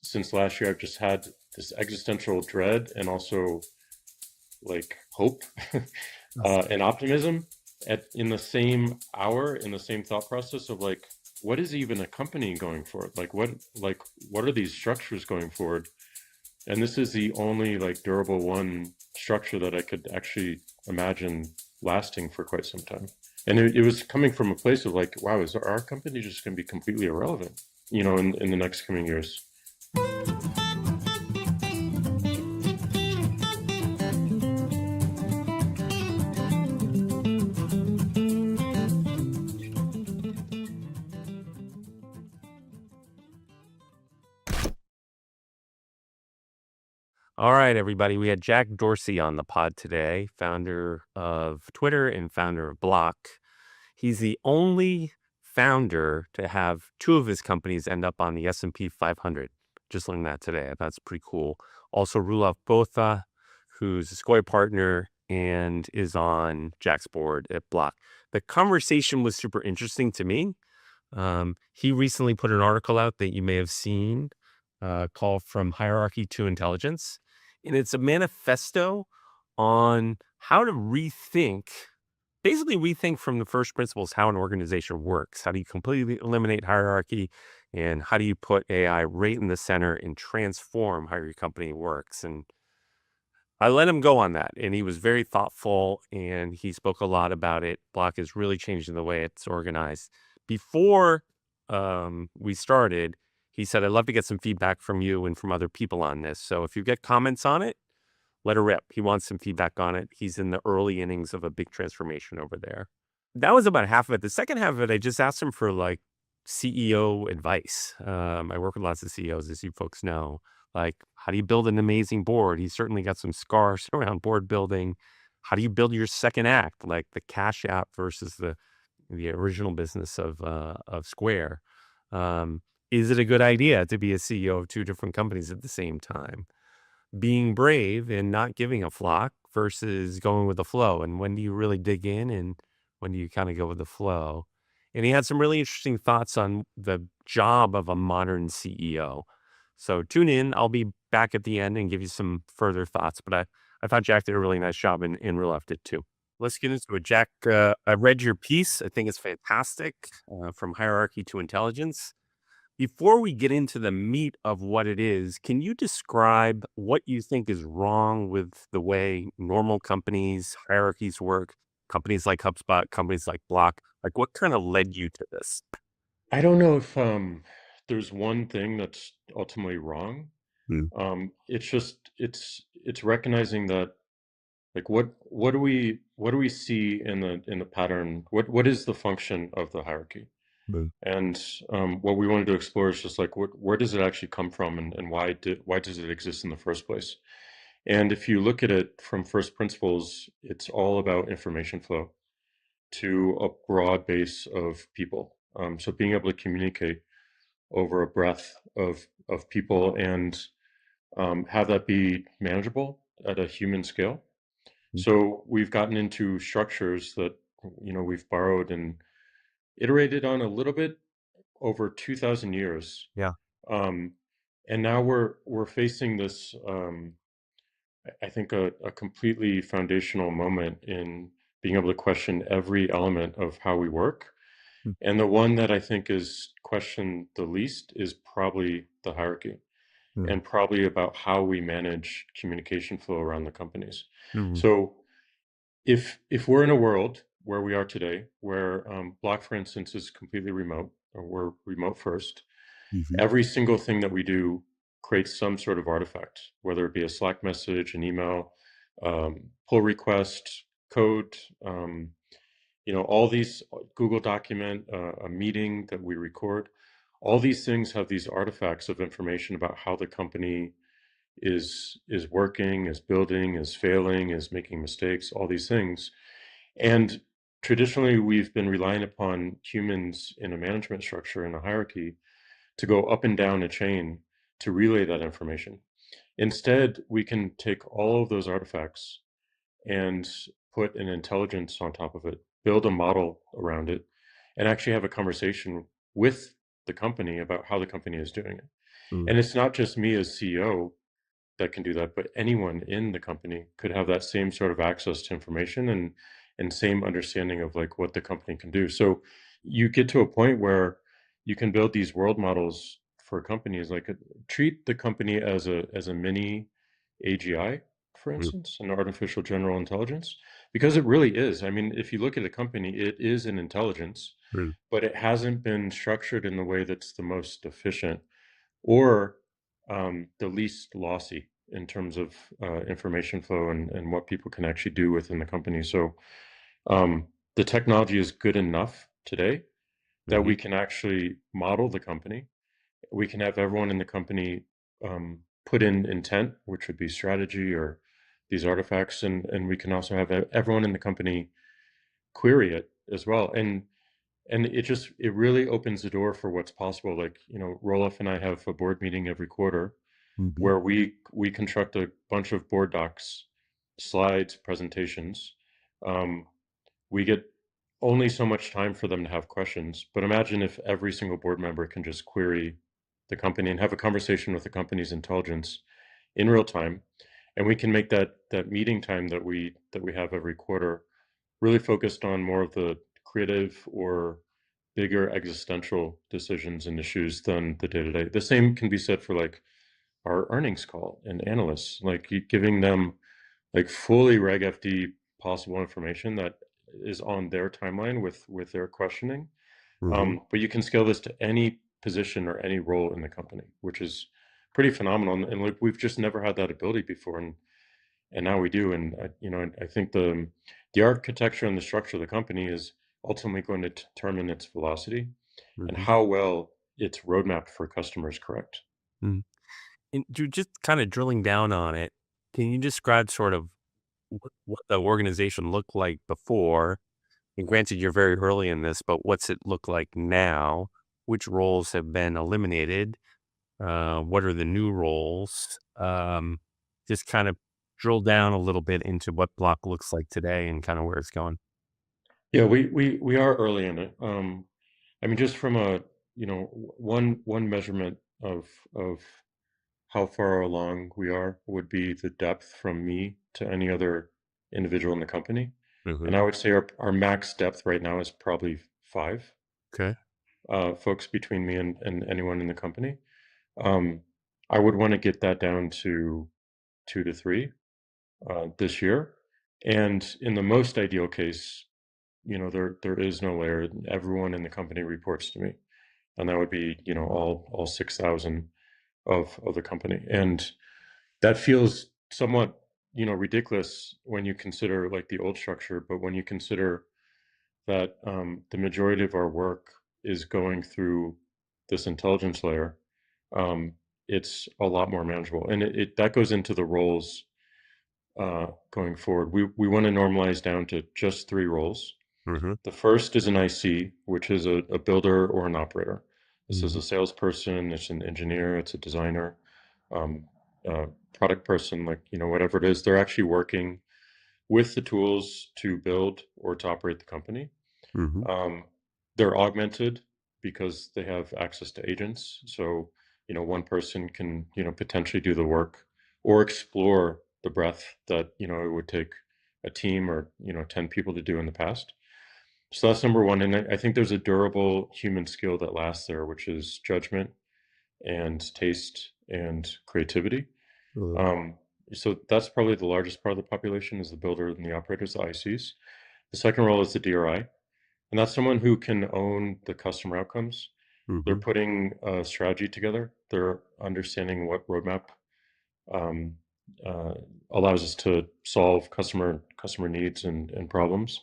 since last year, I've just had this existential dread and also like hope and optimism in the same hour, in the same thought process of like, what is even a company going for? Like what are these structures going forward? And this is the only like durable one structure that I could actually imagine lasting for quite some time. And it was coming from a place of like, wow, is our company just going to be completely irrelevant, in the next coming years? All right, everybody. We had Jack Dorsey on the pod today, founder of Twitter and founder of Block. He's the only founder to have two of his companies end up on the S&P 500. Just learned that today. That's pretty cool. Also, Roelof Botha, who's a Sequoia partner and is on Jack's board at Block. The conversation was super interesting to me. He recently put an article out that you may have seen called From Hierarchy to Intelligence. And it's a manifesto on how to basically rethink from the first principles how an organization works. How do you completely eliminate hierarchy? And how do you put AI right in the center and transform how your company works? And I let him go on that. And he was very thoughtful and he spoke a lot about it. Block is really changing the way it's organized. Before we started, he said, I'd love to get some feedback from you and from other people on this. So if you get comments on it, let her rip. He wants some feedback on it. He's in the early innings of a big transformation over there. That was about half of it. The second half of it, I just asked him for like CEO advice. I work with lots of CEOs, as you folks know. Like, how do you build an amazing board? He's certainly got some scars around board building. How do you build your second act, like the Cash App versus the original business of Square? Is it a good idea to be a CEO of two different companies at the same time? Being brave and not giving a flock versus going with the flow. And when do you really dig in and when do you kind of go with the flow? And he had some really interesting thoughts on the job of a modern CEO. So tune in. I'll be back at the end and give you some further thoughts. But I thought Jack did a really nice job and Roelof did too. Let's get into it. Jack, I read your piece. I think it's fantastic, From Hierarchy to Intelligence. Before we get into the meat of what it is, can you describe what you think is wrong with the way normal companies, hierarchies work, companies like HubSpot, companies like Block? Like, what kind of led you to this? I don't know if there's one thing that's ultimately wrong. Mm, It's just it's recognizing that like what do we see in the pattern? What is the function of the hierarchy? mm, And what we wanted to explore is just like where does it actually come from, and why does it exist in the first place? And if you look at it from first principles, it's all about information flow to a broad base of people. So being able to communicate over a breadth of people and have that be manageable at a human scale. mm. So we've gotten into structures that we've borrowed and iterated on a little bit over 2,000 years. Yeah. Um, and now we're facing this, I think, a completely foundational moment in being able to question every element of how we work. Mm, And the one that I think is questioned the least is probably the hierarchy mm, and probably about how we manage communication flow around the companies. mm, So if we're in a world where we are today, where Block, for instance, is completely remote, or we're remote first, mhm, every single thing that we do creates some sort of artifact, whether it be a Slack message, an email, pull request, code, all these Google document, a meeting that we record. All these things have these artifacts of information about how the company is working, is building, is failing, is making mistakes, all these things. And traditionally, we've been relying upon humans in a management structure, in a hierarchy, to go up and down a chain to relay that information. Instead, we can take all of those artifacts and put an intelligence on top of it, build a model around it, and actually have a conversation with the company about how the company is doing it. Mm. And it's not just me as CEO that can do that, but anyone in the company could have that same sort of access to information and same understanding of like what the company can do. So you get to a point where you can build these world models for companies, like treat the company as a mini AGI, for Mm. instance, an artificial general intelligence, because it really is. I mean, if you look at a company, it is an intelligence, Mm. but it hasn't been structured in the way that's the most efficient or the least lossy in terms of information flow and what people can actually do within the company. So the technology is good enough today that Mhm. we can actually model the company. We can have everyone in the company put in intent, which would be strategy or these artifacts, and we can also have everyone in the company query it as well. And it really opens the door for what's possible. Like, Roloff and I have a board meeting every quarter Mhm. where we construct a bunch of board docs, slides, presentations. Um, we get only so much time for them to have questions, but imagine if every single board member can just query the company and have a conversation with the company's intelligence in real time, and we can make that meeting time that we have every quarter really focused on more of the creative or bigger existential decisions and issues than the day to day. The same can be said for like our earnings call and analysts, like giving them like fully Reg FD possible information that is on their timeline with their questioning. Mhm. But you can scale this to any position or any role in the company, which is pretty phenomenal. And like we've just never had that ability before, and now we do. And I think the architecture and the structure of the company is ultimately going to determine its velocity and Mhm. how well it's roadmapped for customers. Correct. Mm. And just kind of drilling down on it, can you describe sort of what the organization looked like before? And granted, you're very early in this, but what's it look like now? Which roles have been eliminated? What are the new roles? Just kind of drill down a little bit into what Block looks like today and kind of where it's going. Yeah, we are early in it. I mean, just from a one measurement of how far along we are would be the depth from me to any other individual in the company, and Hmm. I would say our max depth right now is probably five Okay. folks between me and anyone in the company. Um, I would want to get that down to 2 to 3 this year, and in the most ideal case, there is no layer. Everyone in the company reports to me, and that would be all 6,000 of the company, and that feels somewhat ridiculous when you consider like the old structure. But when you consider that the majority of our work is going through this intelligence layer, um, it's a lot more manageable, and it that goes into the roles going forward. We want to normalize down to just 3 roles. Hmm. The first is an IC, which is a builder or an operator. This is Hmm. a salesperson, it's an engineer, it's a designer, um, product person, like, whatever it is. They're actually working with the tools to build or to operate the company. Hmm. Um, they're augmented because they have access to agents. So, one person can, potentially do the work or explore the breadth that, it would take a team or, 10 people to do in the past. So that's number one. And I think there's a durable human skill that lasts there, which is judgment and taste and creativity. Um, so that's probably the largest part of the population is the builder and the operators, the ICs. The second role is the DRI, and that's someone who can own the customer outcomes. They're Hmm. putting a strategy together. They're understanding what roadmap um, uh, allows us to solve customer needs and problems,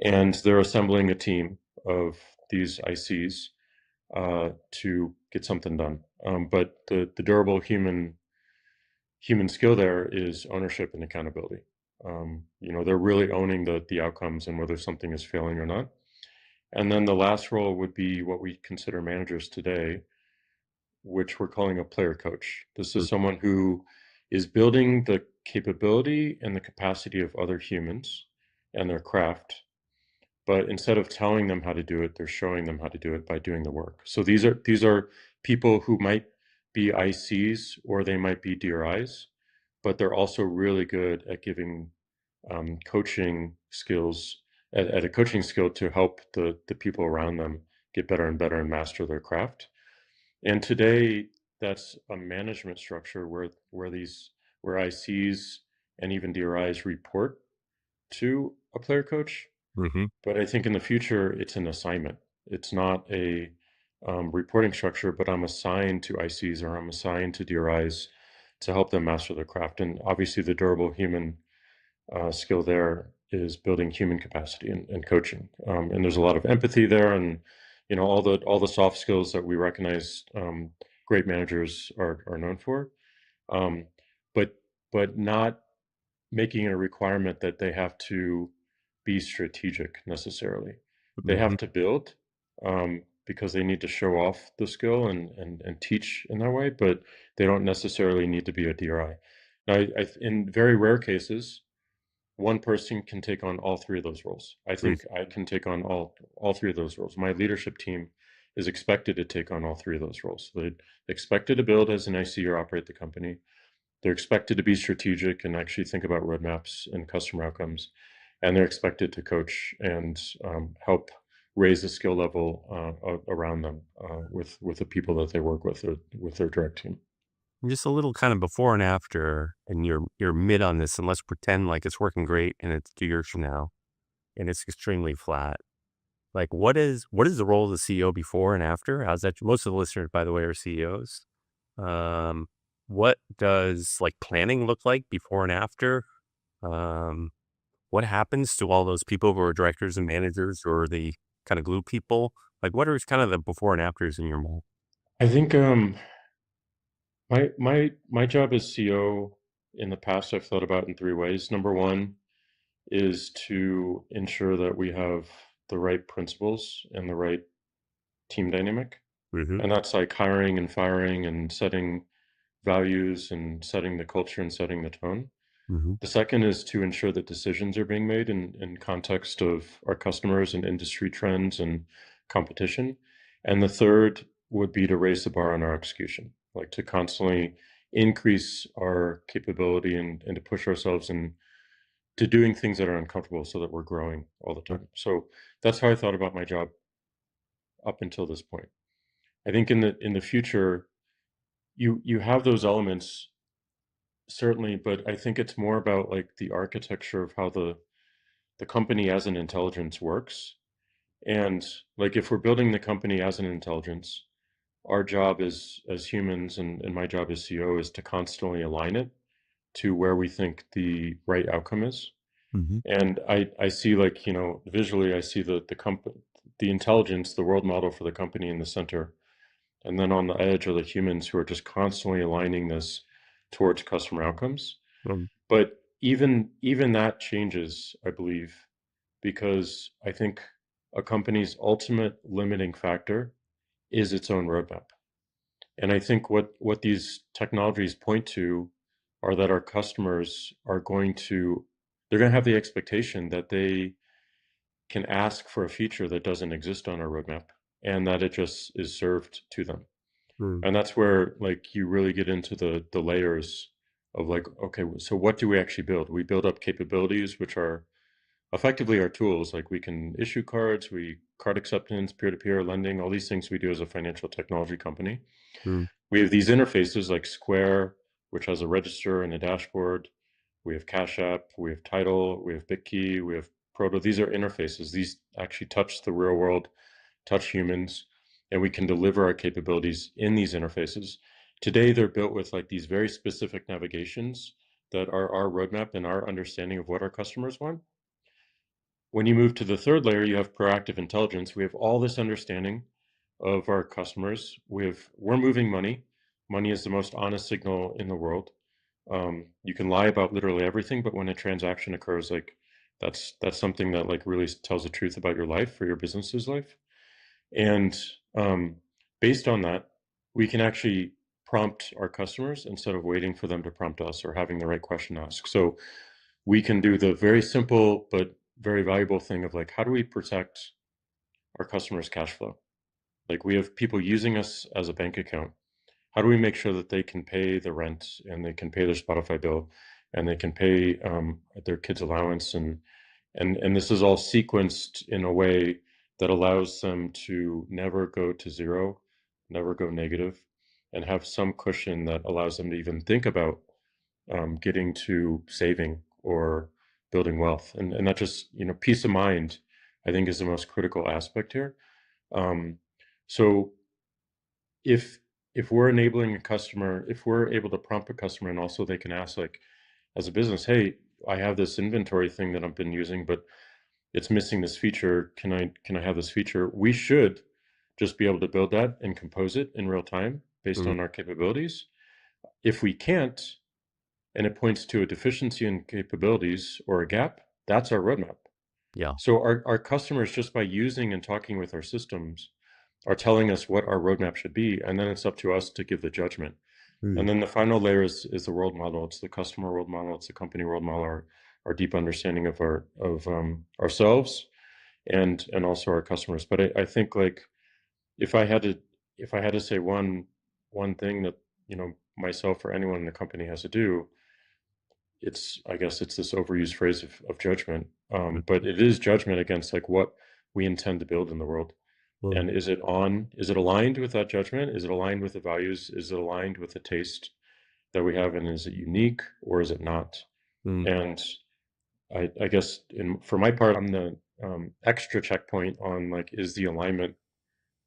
and they're assembling a team of these ICs to get something done. But the durable human skill there is ownership and accountability. They're really owning the outcomes and whether something is failing or not. And then the last role would be what we consider managers today, which we're calling a player coach. This is someone who is building the capability and the capacity of other humans and their craft, but instead of telling them how to do it, they're showing them how to do it by doing the work. So these are people who might be ICs or they might be DRIs, but they're also really good at giving coaching skills at a coaching skill to help the people around them get better and better and master their craft. And today, that's a management structure where ICs and even DRIs report to a player coach. Mm-hmm. But I think in the future, it's an assignment. It's not a reporting structure, but I'm assigned to ICs or I'm assigned to DRIs to help them master their craft. And obviously, the durable human skill there is building human capacity and coaching. And there's a lot of empathy there, and all the soft skills that we recognize great managers are known for. Um, but but not making it a requirement that they have to be strategic necessarily. They Mm-hmm. have to build because they need to show off the skill and teach in that way, but they don't necessarily need to be a DRI. Now, in very rare cases, one person can take on all three of those roles. I think I can take on all three of those roles. My leadership team is expected to take on all three of those roles. They're expected to build as an IC or operate the company. They're expected to be strategic and actually think about roadmaps and customer outcomes. And they're expected to coach and help raise the skill level around them with the people that they work with their direct team. Just a little kind of before and after, and you're mid on this, and let's pretend like it's working great and it's 2 years from now and it's extremely flat. Like what is the role of the CEO before and after? How's that? Most of the listeners, by the way, are CEOs. Um, what does like planning look like before and after? Um, what happens to all those people who are directors and managers or the kind of glue people? Like what are kind of the before and afters in your mind? I think my job as CEO in the past I've thought about in three ways. Number one is to ensure that we have the right principles and the right team dynamic. Mm-hmm. And that's like hiring and firing and setting values and setting the culture and setting the tone. Mm-hmm. The second is to ensure that decisions are being made in context of our customers and industry trends and competition. And the third would be to raise the bar on our execution, like to constantly increase our capability and to push ourselves into doing things that are uncomfortable so that we're growing all the time. So that's how I thought about my job up until this point. I think in the future, you have those elements certainly, but I think it's more about like the architecture of how the company as an intelligence works. And like if we're building the company as an intelligence, our job as humans and my job as CEO is to constantly align it to where we think the right outcome is. Mm-hmm. And I see like, visually I see the company, the intelligence, the world model for the company in the center. And then on the edge are the humans who are just constantly aligning this towards customer outcomes. But even that changes, I believe, because I think a company's ultimate limiting factor is its own roadmap. And I think what these technologies point to are that our customers are they're going to have the expectation that they can ask for a feature that doesn't exist on our roadmap and that it just is served to them. Mm-hmm. And that's where like you really get into the layers of like, okay, so what do we actually build? We build up capabilities, which are effectively our tools. Like we can issue cards, we card acceptance, peer-to-peer lending, all these things we do as a financial technology company. We have these interfaces like Square, which has a register and a dashboard. We have Cash App, we have Title, we have BitKey, we have Proto. These are interfaces. These actually touch the real world, touch humans, and we can deliver our capabilities in these interfaces. Today, they're built with like these very specific navigations that are our roadmap and our understanding of what our customers want. When you move to the third layer, you have proactive intelligence. We have all this understanding of our customers. We're moving money. Money is the most honest signal in the world. You can lie about literally everything, but when a transaction occurs, like that's something that like really tells the truth about your life or your business's life. And based on that, we can actually prompt our customers instead of waiting for them to prompt us or having the right question to ask. So we can do the very simple but very valuable thing of like, how do we protect our customers' cash flow? Like we have people using us as a bank account, how do we make sure that they can pay the rent and they can pay their Spotify bill and they can pay their kids' allowance and this is all sequenced in a way that allows them to never go to zero, never go negative, and have some cushion that allows them to even think about getting to saving or building wealth. And that just, peace of mind, I think, is the most critical aspect here. Um, so if we're enabling a customer, if we're able to prompt a customer and also they can ask, like, as a business, hey, I have this inventory thing that I've been using, but it's missing this feature. Can I have this feature? We should just be able to build that and compose it in real time based Mhm. on our capabilities. If we can't, and it points to a deficiency in capabilities or a gap, that's our roadmap. Yeah. So our customers, just by using and talking with our systems, are telling us what our roadmap should be, and then it's up to us to give the judgment. Mm. And then the final layer is the world model. It's the customer world model. It's the company world model. Our deep understanding of ourselves and also our customers. But I think, like, if I had to say one thing that myself or anyone in the company has to do, I guess it's this overused phrase of judgment. Mm. But it is judgment against, like, what we intend to build in the world. Mm. And is it aligned with that judgment? Is it aligned with the values? Is it aligned with the taste that we have? And is it unique or is it not? Mm. And I guess for my part, I'm the extra checkpoint on, like, is the alignment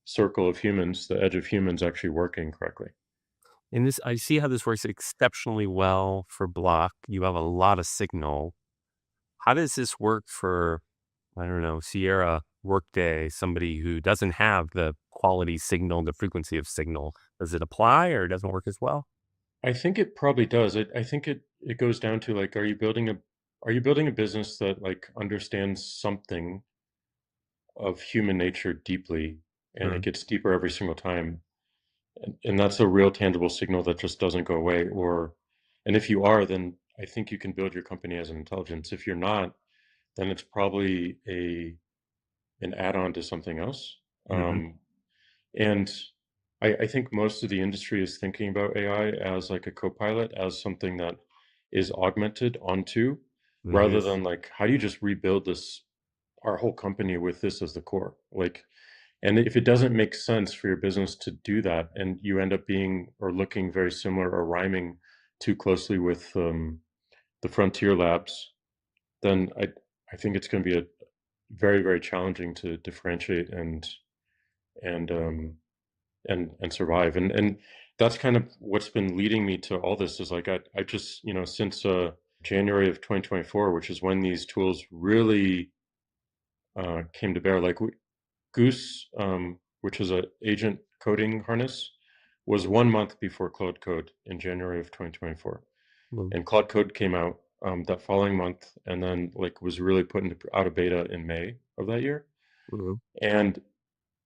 circle of humans, the edge of humans, actually working correctly? And this, I see how this works exceptionally well for Block. You have a lot of signal. How does this work for, I don't know, Sierra, Workday, somebody who doesn't have the quality signal, the frequency of signal? Does it apply or it doesn't work as well? I think it probably does. I think it goes down to, like, are you building a business that, like, understands something of human nature deeply, and it Mm. gets deeper every single time, and that's a real tangible signal that just doesn't go away. And if you are, then I think you can build your company as an intelligence. If you're not, then it's probably an add-on to something else. Mm-hmm. And I think most of the industry is thinking about AI as, like, a co-pilot, as something that is augmented onto, Mm-hmm. rather than, like, how do you just rebuild our whole company with this as the core? Like, and if it doesn't make sense for your business to do that, and you end up being or looking very similar or rhyming too closely with the frontier labs, then I think it's going to be a very, very challenging to differentiate and um, and survive. And that's kind of what's been leading me to all this, is, like, I just, since January of 2024, which is when these tools really came to bear. Like, Goose, which is a agent coding harness, was 1 month before Claude Code in January of 2024, Mm-hmm. and Claude Code came out that following month, and then, like, was really put into out of beta in May of that year. And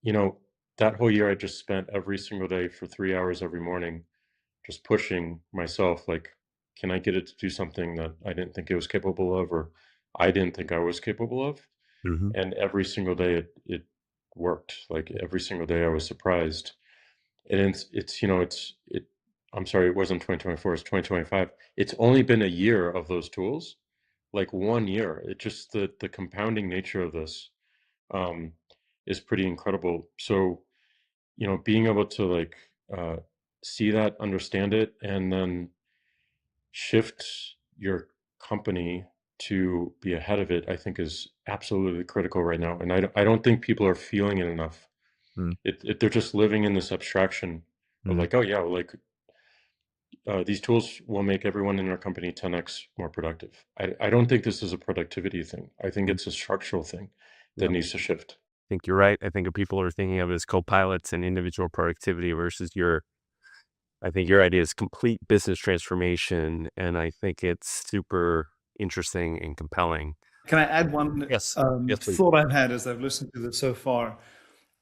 you know that whole year I just spent every single day for 3 hours every morning just pushing myself, like, can I get it to do something that I didn't think it was capable of, or I didn't think I was capable of? Mm-hmm. And every single day it worked. Like, every single day I was surprised. And it's it I'm sorry, it wasn't 2024, it's 2025. It's only been a year of those tools, like 1 year. It just, the compounding nature of this um is pretty incredible. So, being able to, like, uh see that, understand it, and then shift your company to be ahead of it, I think, is absolutely critical right now. And I don't think people are feeling it enough. They're just living in this abstraction of, Mm-hmm. like, oh yeah, like, these tools will make everyone in our company 10x more productive. I don't think this is a productivity thing. I think it's a structural thing that Yeah. needs to shift. Think you're right. I think of people are thinking of it as co-pilots and individual productivity versus I think your idea is complete business transformation. And I think it's super interesting and compelling. Can I add one Yes. Yes, please. thought I've had as I've listened to this so far?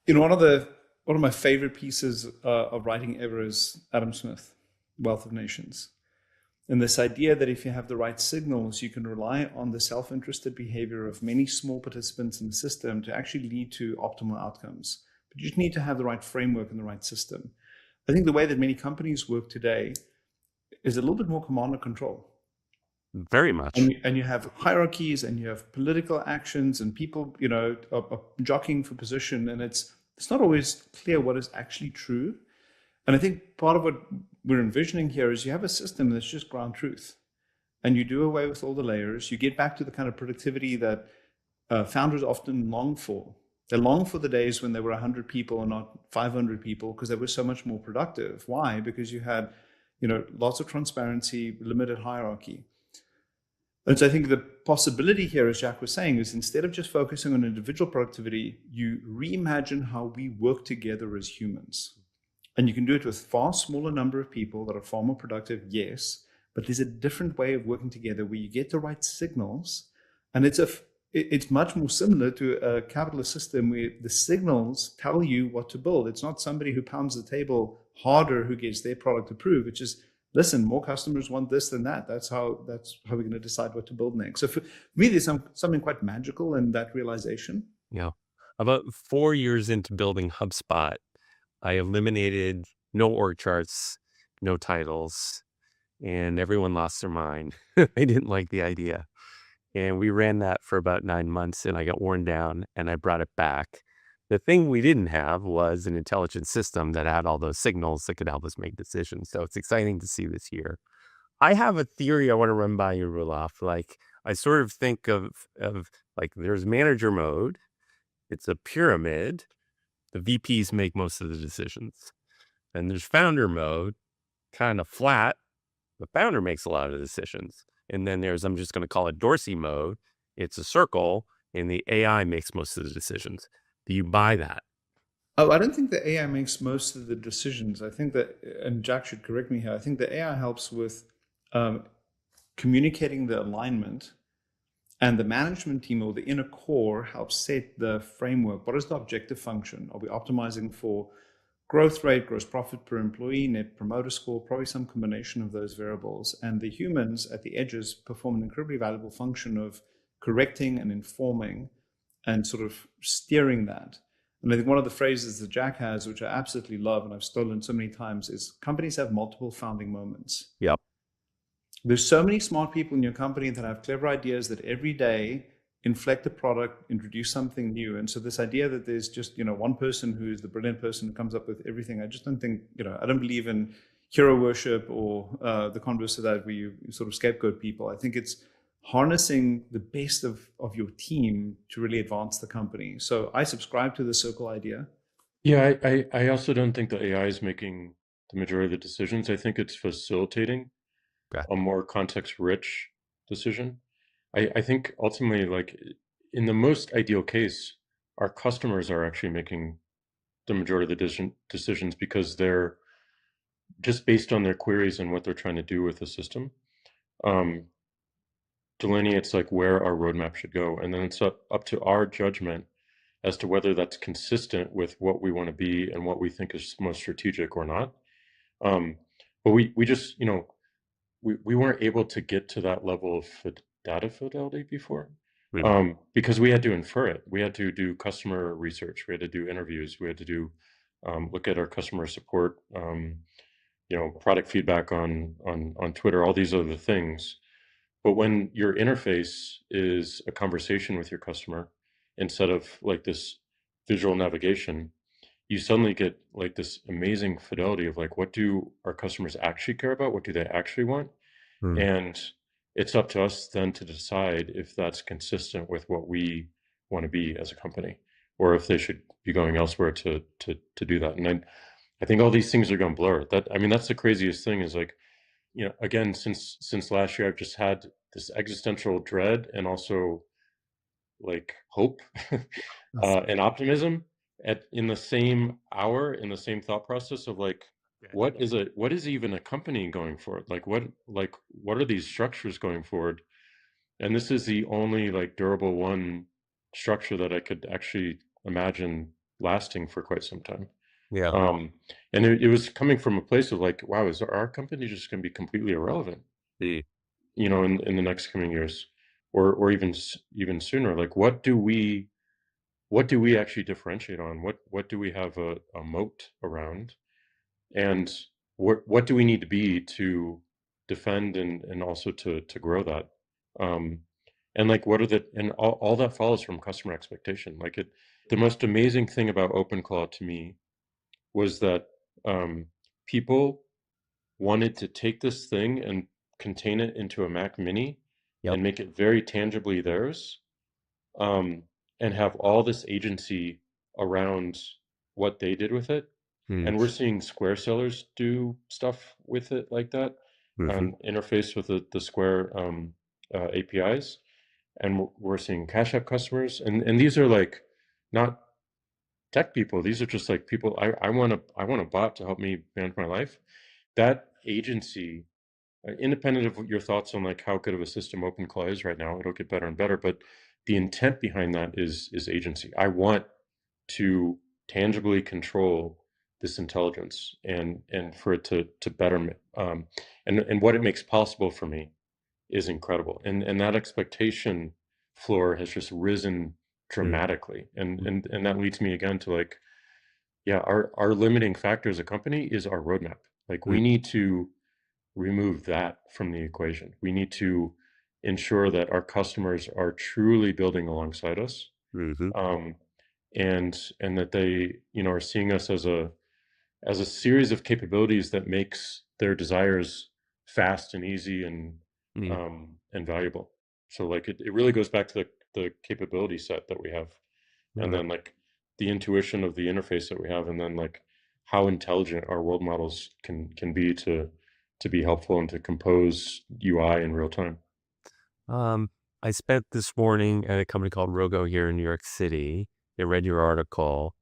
One of my favorite pieces of writing ever is Adam Smith, Wealth of Nations. And this idea that if you have the right signals, you can rely on the self-interested behavior of many small participants in the system to actually lead to optimal outcomes. But you just need to have the right framework and the right system. I think the way that many companies work today is a little bit more command and control. Very much. And you have hierarchies and you have political actions and people, are jockeying for position, and it's not always clear what is actually true. And I think part of what we're envisioning here is you have a system that's just ground truth, and you do away with all the layers. You get back to the kind of productivity that founders often long for. They long for the days when there were 100 people and not 500 people, because they were so much more productive. Why? Because you had, lots of transparency, limited hierarchy. And so I think the possibility here, as Jack was saying, is instead of just focusing on individual productivity, you reimagine how we work together as humans. And you can do it with far smaller number of people that are far more productive, yes, but there's a different way of working together where you get the right signals. And it's much more similar to a capitalist system where the signals tell you what to build. It's not somebody who pounds the table harder who gets their product approved. It's just, listen, more customers want this than that. That's how we're going to decide what to build next. So for me, there's something quite magical in that realization. Yeah. About 4 years into building HubSpot, I eliminated no org charts, no titles, and everyone lost their mind. They didn't like the idea. And we ran that for about 9 months, and I got worn down, and I brought it back. The thing we didn't have was an intelligent system that had all those signals that could help us make decisions. So it's exciting to see this year. I have a theory I want to run by you, Roelof. Like, I sort of think of like there's manager mode. It's a pyramid. The VPs make most of the decisions. And there's founder mode, kind of flat. The founder makes a lot of the decisions. And then there's, I'm just going to call it Dorsey mode. It's a circle, and the AI makes most of the decisions. Do you buy that? Oh, I don't think the AI makes most of the decisions. I think that, and Jack should correct me here, I think the AI helps with communicating the alignment, and the management team or the inner core helps set the framework. What is the objective function? Are we optimizing for growth rate, gross profit per employee, net promoter score, probably some combination of those variables? And the humans at the edges perform an incredibly valuable function of correcting and informing and sort of steering that. And I think one of the phrases that Jack has, which I absolutely love and I've stolen so many times, is companies have multiple founding moments. Yep. There's so many smart people in your company that have clever ideas that every day inflect the product, introduce something new. And so this idea that there's just, one person who's the brilliant person who comes up with everything, I just don't think, I don't believe in hero worship or the converse of that, where you sort of scapegoat people. I think it's harnessing the best of your team to really advance the company. So I subscribe to the circle idea. Yeah, I also don't think the AI is making the majority of the decisions. I think it's facilitating a more context-rich decision. I think ultimately, like in the most ideal case, our customers are actually making the majority of the decisions because they're just based on their queries and what they're trying to do with the system. Delineates like where our roadmap should go, and then it's up to our judgment as to whether that's consistent with what we want to be and what we think is most strategic or not. But we just, we weren't able to get to that level of data fidelity before, because we had to infer it. We had to do customer research. We had to do interviews. We had to do look at our customer support, product feedback on Twitter, all these other things. But when your interface is a conversation with your customer instead of like this visual navigation, you suddenly get like this amazing fidelity of like, what do our customers actually care about? What do they actually want? And it's up to us then to decide if that's consistent with what we want to be as a company, or if they should be going elsewhere to do that. And then I think all these things are going to blur. That's the craziest thing is like, again, since last year, I've just had this existential dread and also like hope and optimism in the same hour, in the same thought process of like, what is even a company going forward? What are these structures going forward? And this is the only like durable one structure that I could actually imagine lasting for quite some time. Yeah. And it was coming from a place of like, wow, is our company just going to be completely irrelevant? In the next coming years, or even sooner? Like, what do we actually differentiate on? What do we have a moat around? and what do we need to be to defend and also to grow that, um, and like what are the and all that follows from customer expectation. Like the most amazing thing about OpenClaw to me was that um, people wanted to take this thing and contain it into a Mac Mini Yep. and make it very tangibly theirs, um, and have all this agency around what they did with it. Mm. And we're seeing Square sellers do stuff with it like that, Mm-hmm. and interface with the Square APIs. And we're seeing Cash App customers, and these are like not tech people. These are just like people. I want a bot to help me manage my life. That agency, independent of your thoughts on like how good of a system OpenClaw is right now, it'll get better and better. But the intent behind that is agency. I want to tangibly control this intelligence and for it to better me. And what it makes possible for me is incredible. And that expectation floor has just risen dramatically. And that leads me again to like, yeah, our limiting factor as a company is our roadmap. Like we need to remove that from the equation. We need to ensure that our customers are truly building alongside us, Mm-hmm. um, and that they, are seeing us as a series of capabilities that makes their desires fast and easy and valuable. So like it really goes back to the capability set that we have, and Mm. then like the intuition of the interface that we have, and then like how intelligent our world models can be to be helpful and to compose UI in real time. Um, I spent this morning at a company called Rogo here in New York City. They read your article.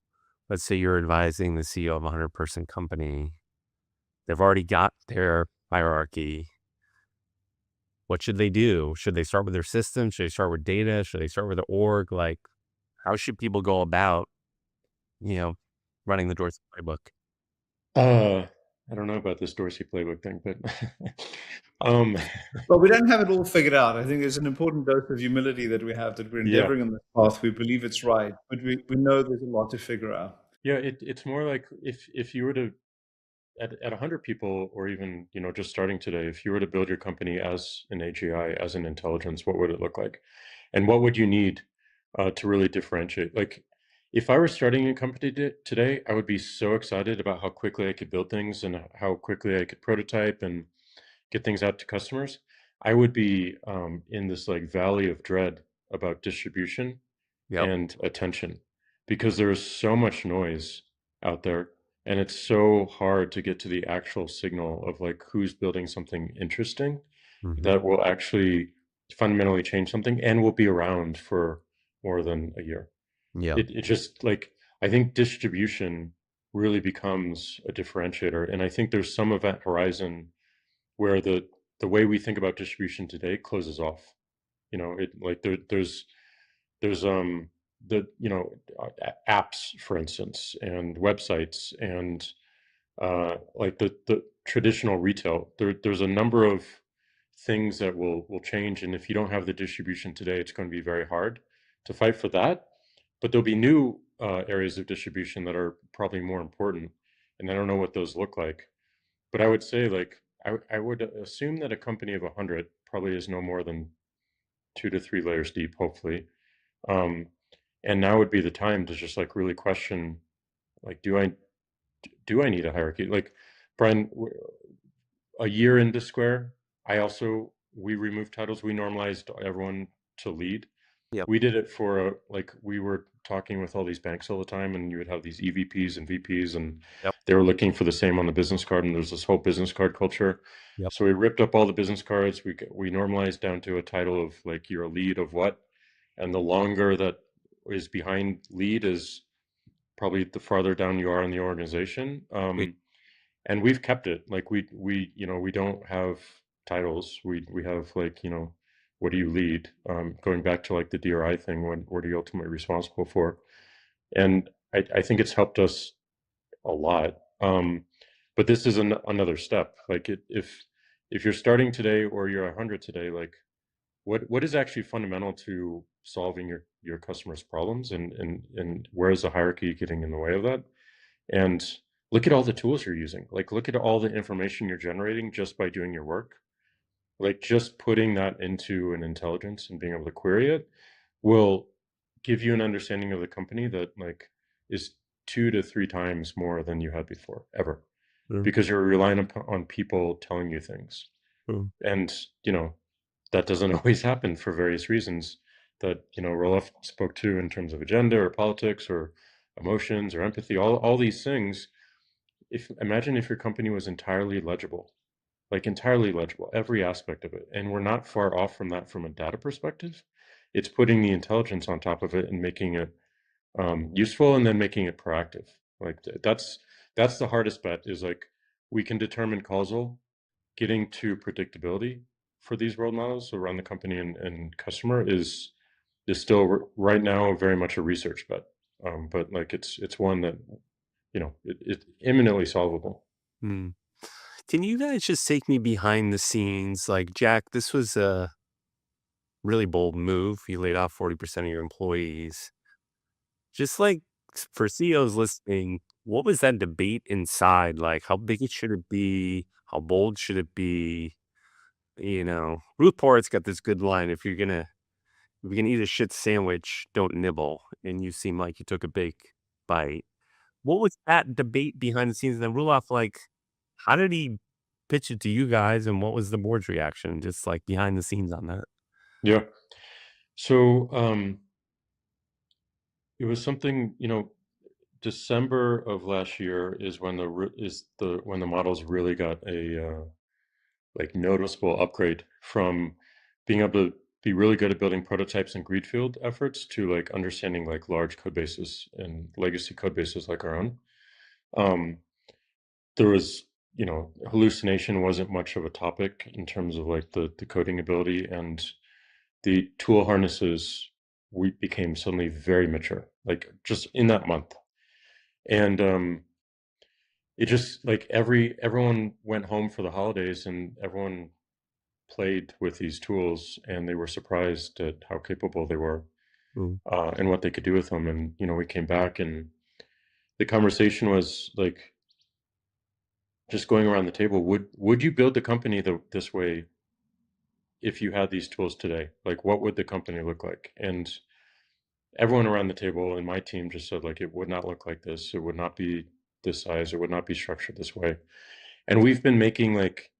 Let's say you're advising the CEO of a 100-person company. They've already got their hierarchy. What should they do? Should they start with their system? Should they start with data? Should they start with the org? Like, how should people go about, you know, running the Dorsey playbook? Uh, I don't know about this Dorsey playbook thing, but um, Well, we don't have it all figured out. I think there's an important dose of humility that we have, that we're yeah, endeavoring on this path. We believe it's right, but we know there's a lot to figure out. yeah. It's more like if you were to at 100 people, or even just starting today, if you were to build your company as an AGI, as an intelligence, what would it look like, and what would you need to really differentiate? Like, if I were starting a company today, I would be so excited about how quickly I could build things and how quickly I could prototype and get things out to customers. I would be in this like valley of dread about distribution Yep. and attention, because there is so much noise out there, and it's so hard to get to the actual signal of like who's building something interesting Mm-hmm. that will actually fundamentally change something and will be around for more than a year. Yep. It just like, I think distribution really becomes a differentiator, and I think there's some event horizon where the way we think about distribution today closes off. It like there's the apps, for instance, and websites, and like the traditional retail. There's a number of things that will change, and if you don't have the distribution today, it's going to be very hard to fight for that. But there'll be new areas of distribution that are probably more important, and I don't know what those look like. But I would say, like, I would assume that a company of 100 probably is no more than 2 to 3 layers deep, hopefully. Um, and now would be the time to just like really question, like, do I need a hierarchy? Like, Brian, a year into Square, we removed titles. We normalized everyone to lead. Yep. We did it for like, we were talking with all these banks all the time, and you would have these EVPs and VPs, and Yep. they were looking for the same on the business card, and there's this whole business card culture. Yep. So we ripped up all the business cards. We normalized down to a title of like, you're a lead of what, and the longer that is behind lead is probably the farther down you are in the organization. And we've kept it like, we don't have titles. We have like, what do you lead? Going back to like the DRI thing, what are you ultimately responsible for? And I think it's helped us a lot. But this is another step. Like, if you're starting today or you're 100 today, like, what is actually fundamental to solving your customers' problems, and where is the hierarchy getting in the way of that? And look at all the tools you're using. Like, look at all the information you're generating just by doing your work. Like, just putting that into an intelligence and being able to query it will give you an understanding of the company that like is 2 to 3 times more than you had before ever, True, because you're relying on people telling you things. true. And that doesn't always happen for various reasons that Roloff spoke to in terms of agenda or politics or emotions or empathy, all these things. Imagine if your company was entirely legible, like entirely legible, every aspect of it. And we're not far off from that from a data perspective. It's putting the intelligence on top of it and making it useful, and then making it proactive. Like that's the hardest bet, is like we can determine causal, getting to predictability for these world models around the company and customer is still right now very much a research bet. But like it's one that it's imminently solvable. Hmm. Can you guys just take me behind the scenes? Like, Jack, this was a really bold move. You laid off 40% of your employees. Just like for CEOs listening, what was that debate inside? Like, how big should it be? How bold should it be? Ruth Port's got this good line: if you can eat a shit sandwich, don't nibble. And you seem like you took a big bite. What was that debate behind the scenes? And then Ruloff, like, how did he pitch it to you guys? And what was the board's reaction? Just like behind the scenes on that. Yeah. So it was something, December of last year is when the models really got a like noticeable upgrade from being able to be really good at building prototypes and greenfield efforts to like understanding like large code bases and legacy code bases like our own. Um, there was, hallucination wasn't much of a topic in terms of like the coding ability, and the tool harnesses we became suddenly very mature, like just in that month. And it just like everyone went home for the holidays, and everyone played with these tools, and they were surprised at how capable they were, Mm, and what they could do with them. And we came back, and the conversation was like just going around the table. Would you build the company this way if you had these tools today? Like, what would the company look like? And everyone around the table in my team just said, like, it would not look like this. It would not be this size. It would not be structured this way. And we've been making like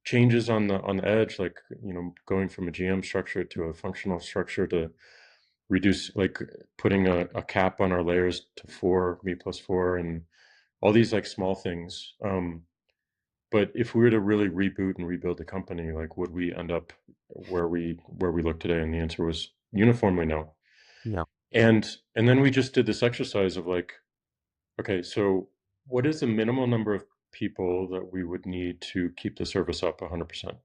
changes on the edge, like going from a GM structure to a functional structure, to reduce, like putting a cap on our layers to 4 me plus 4, and all these like small things. But if we were to really reboot and rebuild the company, like, would we end up where we look today? And the answer was uniformly no. yeah. And then we just did this exercise of like, okay, so what is the minimal number of people that we would need to keep the service up 100%?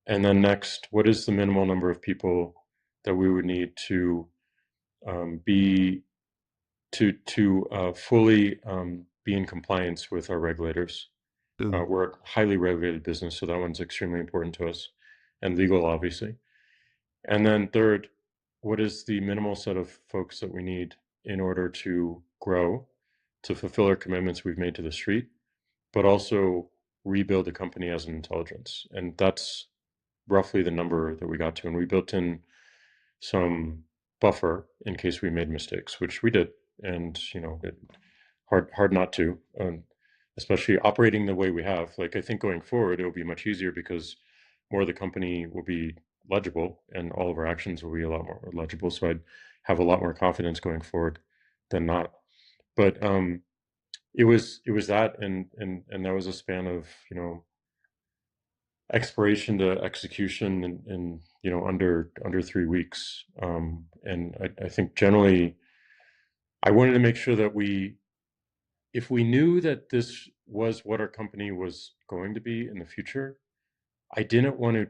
And then next, what is the minimal number of people that we would need to be fully be in compliance with our regulators? Mm, We're a highly regulated business, so that one's extremely important to us, and legal, obviously. And then third, what is the minimal set of folks that we need in order to grow, to fulfill our commitments we've made to the street, but also rebuild the company as an intelligence? And that's roughly the number that we got to. And we built in some buffer in case we made mistakes, which we did. And hard not to, especially operating the way we have. Like, I think going forward, it'll be much easier because more of the company will be legible, and all of our actions will be a lot more legible. So I'd have a lot more confidence going forward than not. But it was that, and that was a span of exploration to execution in under 3 weeks. And I think generally I wanted to make sure that if we knew that this was what our company was going to be in the future, I didn't want to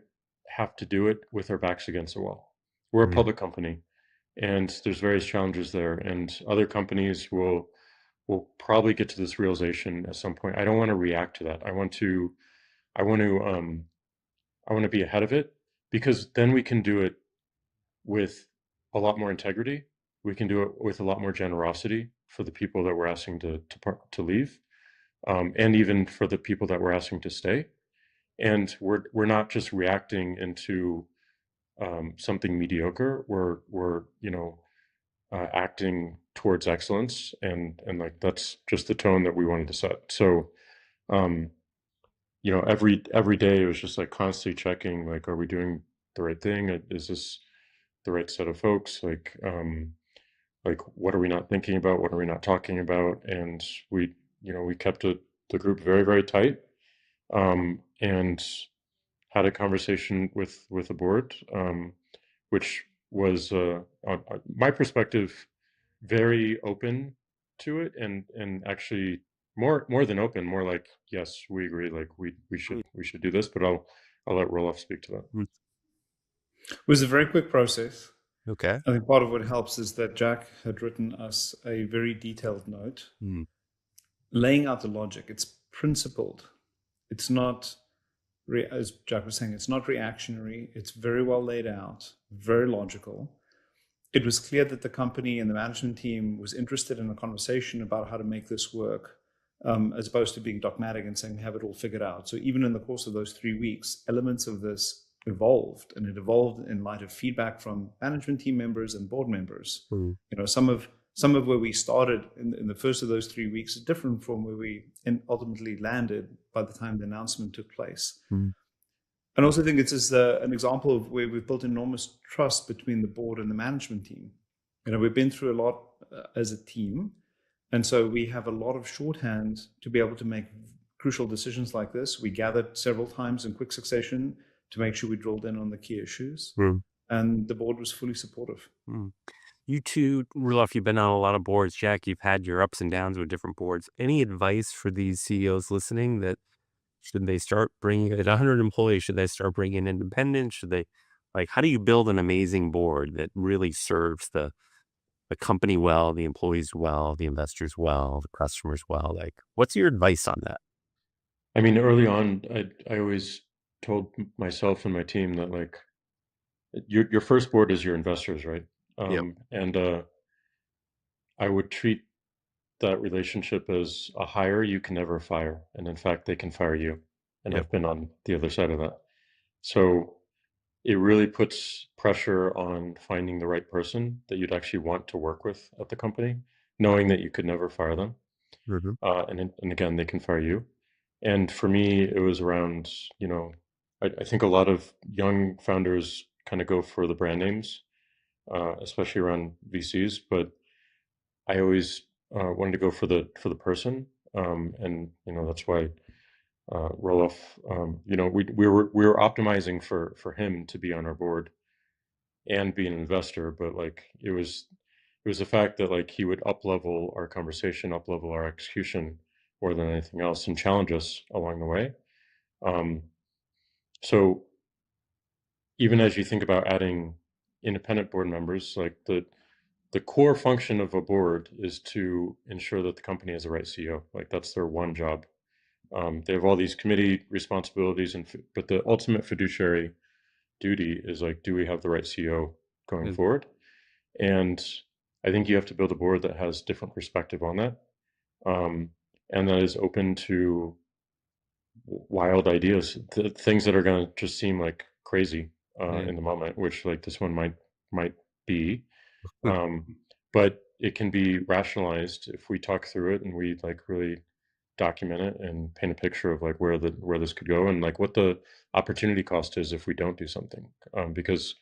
have to do it with our backs against the wall. We're a yeah. public company, and there's various challenges there, and other companies will probably get to this realization at some point. I don't want to react to that. I want to I want to be ahead of it, because then we can do it with a lot more integrity. We can do it with a lot more generosity. for the people that we're asking to leave, and even for the people that we're asking to stay. And we're not just reacting into something mediocre. We're acting towards excellence, and like that's just the tone that we wanted to set. So um, every day it was just like constantly checking, like, are we doing the right thing? Is this the right set of folks? Like what are we not thinking about? What are we not talking about? And we kept the group very, very tight, and had a conversation with the board, which was, on my perspective, very open to it, and actually more than open, more like, yes, we agree, like we should do this, but I'll let Roloff speak to that. Mm. It was a very quick process. Okay. I think part of what helps is that Jack had written us a very detailed note Mm. laying out the logic. It's principled. It's not, as Jack was saying, it's not reactionary. It's very well laid out, very logical. It was clear that the company and the management team was interested in a conversation about how to make this work, as opposed to being dogmatic and saying, have it all figured out. So even in the course of those 3 weeks, elements of this evolved, and it evolved in light of feedback from management team members and board members. Mm. Some of where we started in the first of those 3 weeks is different from where we ultimately landed by the time the announcement took place. Mm. And I also think it's just an example of where we've built enormous trust between the board and the management team. We've been through a lot as a team, and so we have a lot of shorthand to be able to make crucial decisions like this. We gathered several times in quick succession to make sure we drilled in on the key issues, and the board was fully supportive. You two, Rudolph, you've been on a lot of boards. Jack, you've had your ups and downs with different boards. Any advice for these CEOs listening that should they start bringing at 100 employees? Should they start bringing independence? Should they, like, how do you build an amazing board that really serves the company well, the employees well, the investors well, the customers well? Like, what's your advice on that? I mean, early on, I always told myself and my team that, like, your first board is your investors, right? Yep. And I would treat that relationship as a hire you can never fire, and in fact, they can fire you. And Yep. I've been on the other side of that. So it really puts pressure on finding the right person that you'd actually want to work with at the company, knowing that you could never fire them. Mhm. And again, they can fire you. And for me, it was around, I think a lot of young founders kind of go for the brand names, especially around VCs, but I always wanted to go for the person, and that's why Roloff, we were optimizing for him to be on our board and be an investor, but like it was the fact that, like, he would up level our conversation, up level our execution more than anything else, and challenge us along the way. So even as you think about adding independent board members, like the core function of a board is to ensure that the company has the right CEO. Like, that's their one job. They have all these committee responsibilities, but the ultimate fiduciary duty is, like, do we have the right CEO going Mm. forward? And I think you have to build a board that has different perspective on that, and that is open to wild ideas, things that are going to just seem like crazy Mm. in the moment, which, like, this one might be, but it can be rationalized if we talk through it and we, like, really document it and paint a picture of, like, where this could go, and, like, what the opportunity cost is if we don't do something. Because,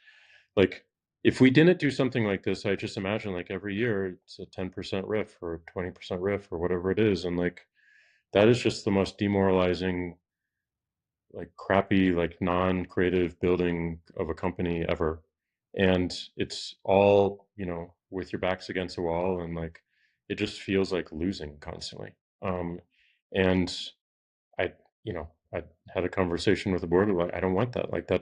like, if we didn't do something like this, I just imagine, like, every year it's a 10% riff or 20% riff or whatever it is, and, like, that is just the most demoralizing, like, crappy, like, non-creative building of a company ever. And it's all, with your backs against the wall, and, like, it just feels like losing constantly. And I, I had a conversation with the board, like, I don't want that. Like, I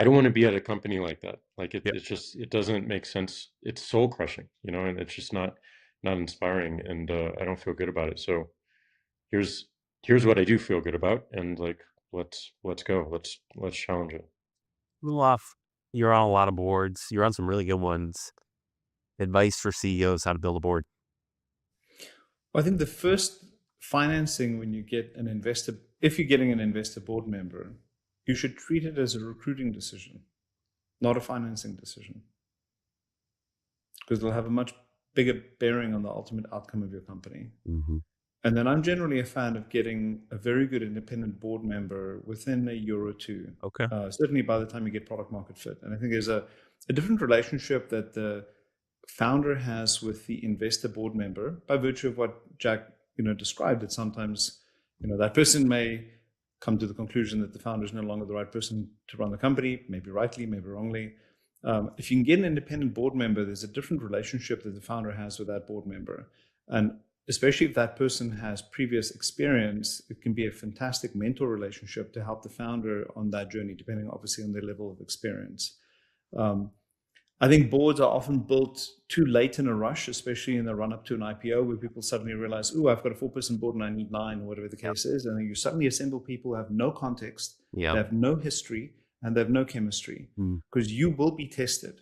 don't want to be at a company like that. Like, Yep. it doesn't make sense. It's soul crushing, and it's just not inspiring, and I don't feel good about it. So here's what I do feel good about, and, like, let's go. Let's challenge it. Rudolph, you're on a lot of boards. You're on some really good ones. advice for CEOs how to build a board? I think the first financing when you get an investor, if you're getting an investor board member, you should treat it as a recruiting decision, not a financing decision, because it'll have a much bigger bearing on the ultimate outcome of your company. Mm-hmm. And then I'm generally a fan of getting a very good independent board member within a year or two. Okay. Certainly by the time you get product market fit. And I think there's a different relationship that the founder has with the investor board member by virtue of what Jack described. That sometimes that person may come to the conclusion that the founder is no longer the right person to run the company, maybe rightly, maybe wrongly. If you can get an independent board member, there's a different relationship that the founder has with that board member. And especially if that person has previous experience, it can be a fantastic mentor relationship to help the founder on that journey, depending obviously on their level of experience. I think boards are often built too late in a rush, especially in the run up to an IPO, where people suddenly realize, oh, I've got a 4-person board and I need 9, or whatever the case is. And then you suddenly assemble people who have no context, they have no history, and they have no chemistry, because you will be tested.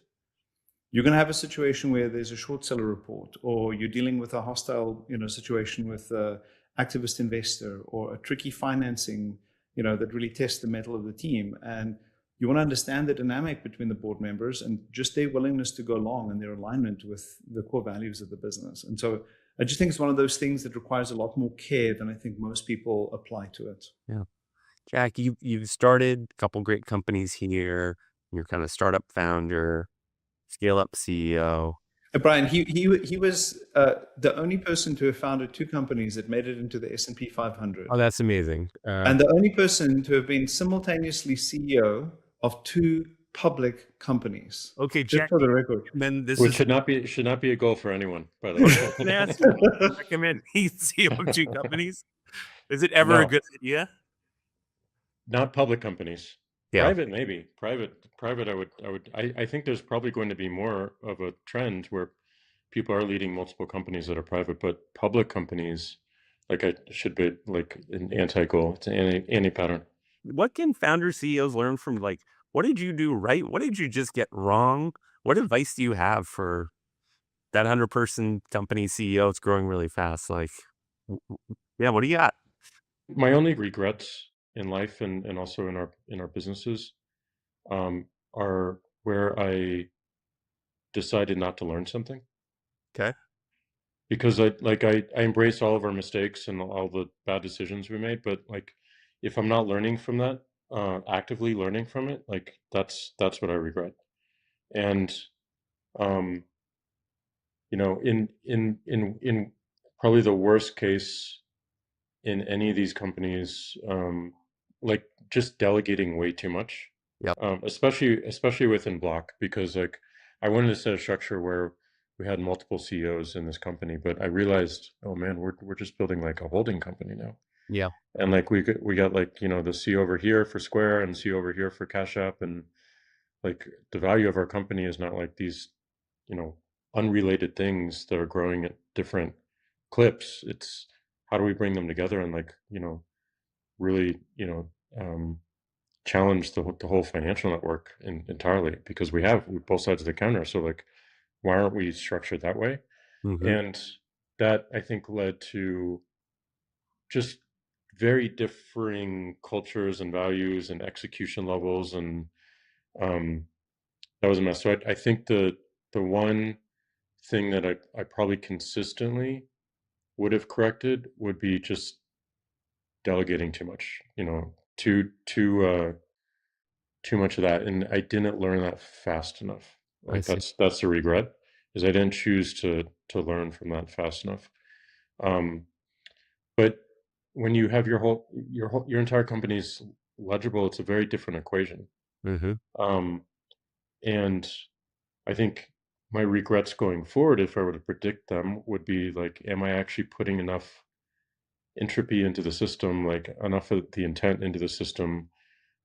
You're going to have a situation where there's a short seller report, or you're dealing with a hostile, situation with an activist investor, or a tricky financing, that really tests the mettle of the team. And you want to understand the dynamic between the board members and just their willingness to go along and their alignment with the core values of the business. And so I just think it's one of those things that requires a lot more care than I think most people apply to it. Yeah. Jack, you've started a couple great companies here. You're kind of startup founder, scale up CEO. Brian, he was the only person to have founded 2 companies that made it into the S&P 500. Oh, that's amazing. And the only person to have been simultaneously CEO of 2 public companies. Okay, just Jack, for the record. then this Which should not be a goal for anyone, by the way. That's I recommend he's CEO of 2 companies. Is it ever a good idea? Not public companies. Yeah. Private, maybe. Private. I think there's probably going to be more of a trend where people are leading multiple companies that are private, but public companies, should be like an anti-goal. It's an anti-pattern. What can founder CEOs learn from, what did you do right? What did you just get wrong? What advice do you have for that 100-person company CEO? It's growing really fast. Yeah, what do you got? My only regrets in life and also in our businesses are where I decided not to learn something. Okay. Because I embrace all of our mistakes and all the bad decisions we made, but if I'm not learning from that, actively learning from it, that's what I regret. And in probably the worst case in any of these companies, just delegating way too much. Yep. Especially within Block, because I wanted to set a structure where we had multiple CEOs in this company, but I realized, oh man, we're just building a holding company now. Yeah. And we got the CEO over here for Square and CEO over here for Cash App, and the value of our company is not these unrelated things that are growing at different clips. It's how do we bring them together and really challenge the whole financial network entirely, because we both sides of the counter. So why aren't we structured that way? Mm-hmm. And that, I think, led to just very differing cultures and values and execution levels, and that was a mess. So I think the one thing that I probably consistently would have corrected would be just delegating too much, too much of that, and I didn't learn that fast enough. That's the regret, is I didn't choose to learn from that fast enough. But when you have your entire company's legible, it's a very different equation. Mm-hmm. And I think my regrets going forward, if I were to predict them, would be am I actually putting enough entropy into the system, enough of the intent into the system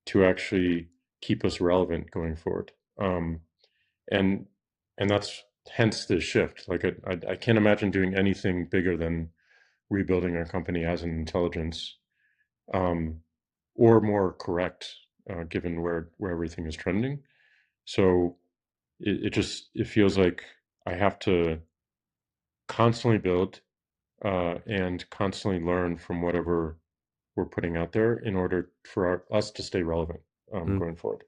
to actually keep us relevant going forward? And that's hence the shift. I can't imagine doing anything bigger than rebuilding our company as an intelligence, or more correct, given where everything is trending. So it feels like I have to constantly build and constantly learn from whatever we're putting out there in order for us to stay relevant Mm. going forward.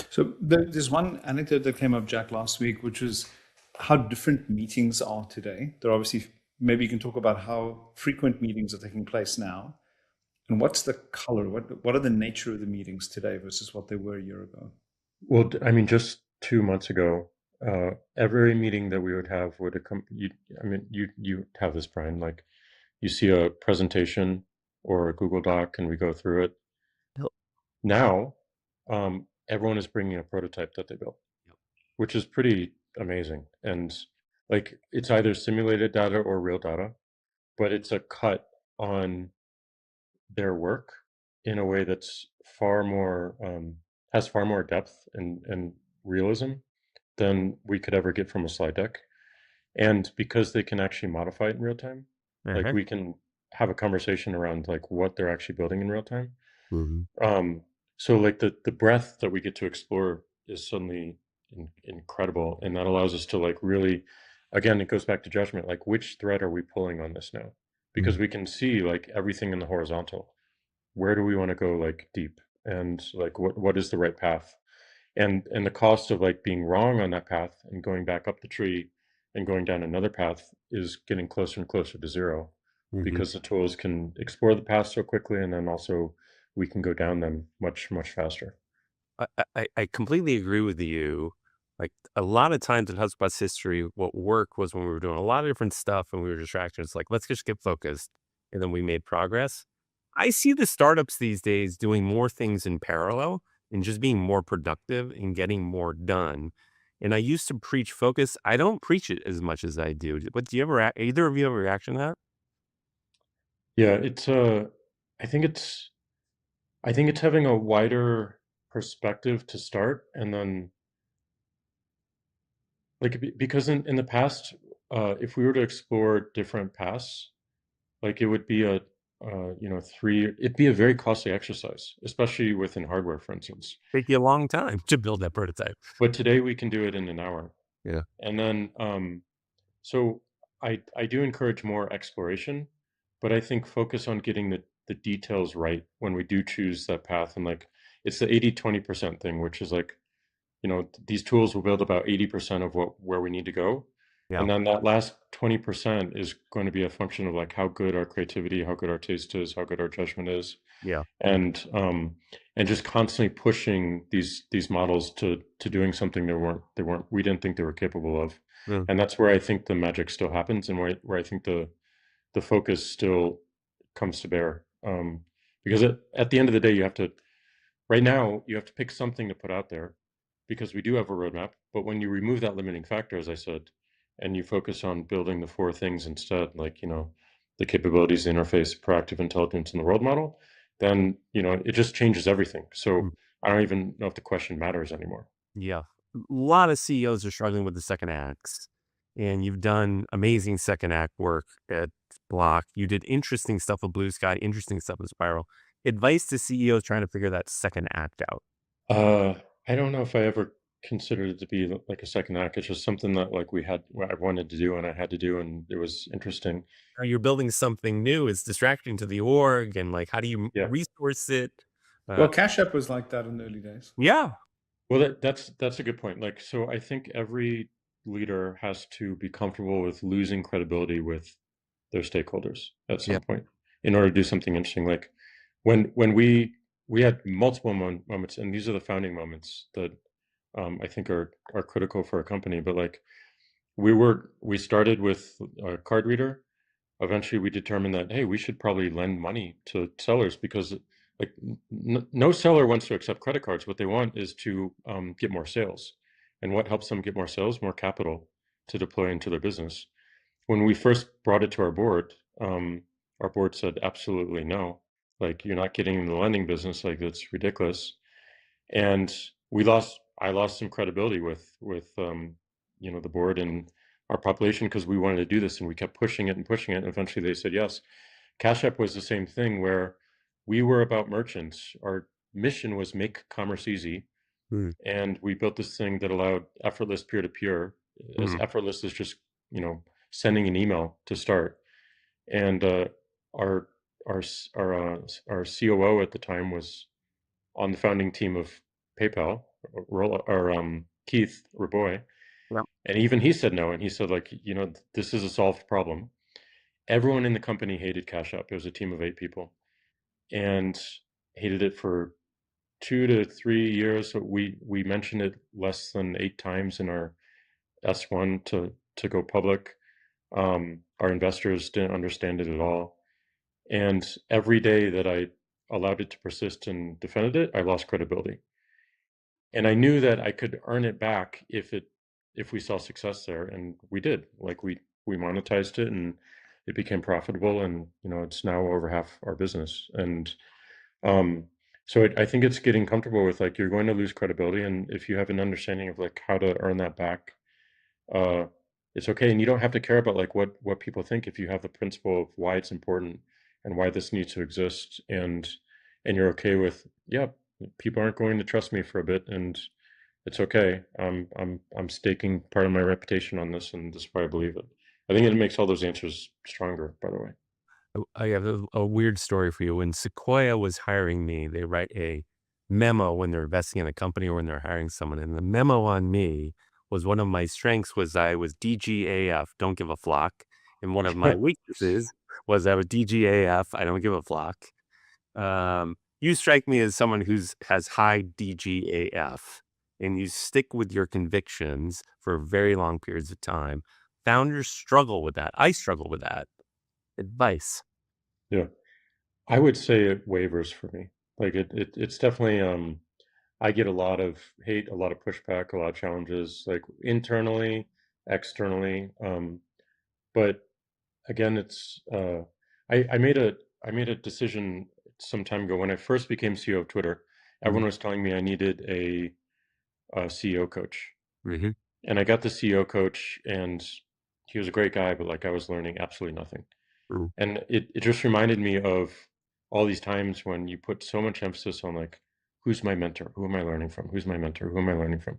So there's one anecdote that came up, Jack, last week, which was how different meetings are today. They're obviously, maybe you can talk about how frequent meetings are taking place now, and what's the color, what are the nature of the meetings today versus what they were a year ago? Well, I mean, just 2 months ago, every meeting that we would have would come. You have this, Brian. Like, you see a presentation or a Google Doc, and we go through it. Yep. Now, everyone is bringing a prototype that they built, Yep. which is pretty amazing. And like, it's either simulated data or real data, but it's a cut on their work in a way that's far more has far more depth and realism than we could ever get from a slide deck. And because they can actually modify it in real time, like Uh-huh. we can have a conversation around like what they're actually building in real time. Mhm. So like the breadth that we get to explore is suddenly incredible, and that allows us to like really, again, it goes back to judgment. Like, which thread are we pulling on this now? Because Mm. we can see like everything in the horizontal. Where do we want to go like deep, and like what is the right path? And the cost of like being wrong on that path and going back up the tree and going down another path is getting closer and closer to zero, Mhm. because the tools can explore the path so quickly, and then also we can go down them much faster. I completely agree with you. Like a lot of times in HubSpot's history, what worked was when we were doing a lot of different stuff and we were distracted. It's like, let's just get focused. And then we made progress. I see the startups these days doing more things in parallel and just being more productive and getting more done. And I used to preach focus. I don't preach it as much as I do. But do you ever, either of you have a reaction to that? Yeah, it's I think it's I think it's having a wider perspective to start, and then like because in the past, if we were to explore different paths, like it would be a it'd be a very costly exercise, especially within hardware, for instance. Take you a long time to build that prototype. But today we can do it in an hour. Yeah. And then so I do encourage more exploration, but I think focus on getting the details right when we do choose that path. And like, it's the 80-20% thing, which is like, these tools will build about 80% of where we need to go. Yeah. And then that last 20% is going to be a function of like how good our creativity, how good our taste is, how good our judgment is, Yeah. and just constantly pushing these models to doing something we didn't think they were capable of. Mm. And that's where I think the magic still happens, and where I think the focus still comes to bear. Because at the end of the day, right now, you have to pick something to put out there, because we do have a roadmap. But when you remove that limiting factor, as I said, and you focus on building the four things instead, like, the capabilities, the interface, proactive intelligence, and the world model, then, it just changes everything. Mm. So I don't even know if the question matters anymore. Yeah. A lot of CEOs are struggling with the second acts, and you've done amazing second act work at Block. You did interesting stuff with Blue Sky, interesting stuff with Spiral. Advice to CEOs trying to figure that second act out. Uh, I don't know if I ever considered it to be like a second act. It's just something that like I wanted to do and I had to do, and it was interesting. Or you're building something new, it's distracting to the org, and like, how do you Yeah. resource it? Well, Cash App was like that in the early days. Yeah. Well, that's a good point. Like, so I think every leader has to be comfortable with losing credibility with their stakeholders at Yeah. some point in order to do something interesting. Like, when we had multiple moments, and these are the founding moments that I think are critical for a company. But like, we started with a card reader. Eventually we determined that, hey, we should probably lend money to sellers, because like no seller wants to accept credit cards. What they want is to get more sales, and what helps them get more sales? More capital to deploy into their business. When we first brought it to our board said absolutely no. Like, you're not getting in the lending business. Like, that's ridiculous. And I lost some credibility with the board and our population, because we wanted to do this and we kept pushing it and pushing it, and eventually they said yes. Cash App was the same thing, where we were about merchants. Our mission was make commerce easy, Mm. and we built this thing that allowed effortless peer-to-peer, as Mm. effortless as just, sending an email to start. And our our COO at the time was on the founding team of PayPal, Keith Raboy, Yep. and even he said no. And he said, like, this is a solved problem. Everyone in the company hated Cash App. It was a team of 8 people, and hated it for 2 to 3 years. So we mentioned it less than 8 times in our S1 to go public. Our investors didn't understand it at all. And every day that I allowed it to persist and defended it, I lost credibility. And I knew that I could earn it back if we saw success there, and we did. Like we monetized it, and it became profitable, and it's now over half our business. And um, so I think it's getting comfortable with, like, you're going to lose credibility, and if you have an understanding of like how to earn that back, uh, it's okay. And you don't have to care about like what people think if you have the principle of why it's important and why this needs to exist, and you're okay with, yeah, people aren't going to trust me for a bit, and it's okay. I'm staking part of my reputation on this, and this is why I believe it. I think it makes all those answers stronger, by the way. I have a weird story for you. When Sequoia was hiring me, they write a memo when they're investing in a company or when they're hiring someone. And the memo on me was, one of my strengths was I was DGAF, don't give a flock. And one of my weaknesses was I was DGAF, I don't give a flock. You strike me as someone has high DGAF, and you stick with your convictions for very long periods of time. Founders struggle with that. I struggle with that. Advice. Yeah. I would say it wavers for me. Like it's definitely I get a lot of hate, a lot of pushback, a lot of challenges, like internally, externally. But again, it's I made a decision some time ago when I first became CEO of Twitter. Everyone was telling me I needed a CEO coach, Mm-hmm. and I got the CEO coach, and he was a great guy, but like I was learning absolutely nothing. And it just reminded me of all these times when you put so much emphasis on, like, who's my mentor? Who am I learning from? Who's my mentor? Who am I learning from?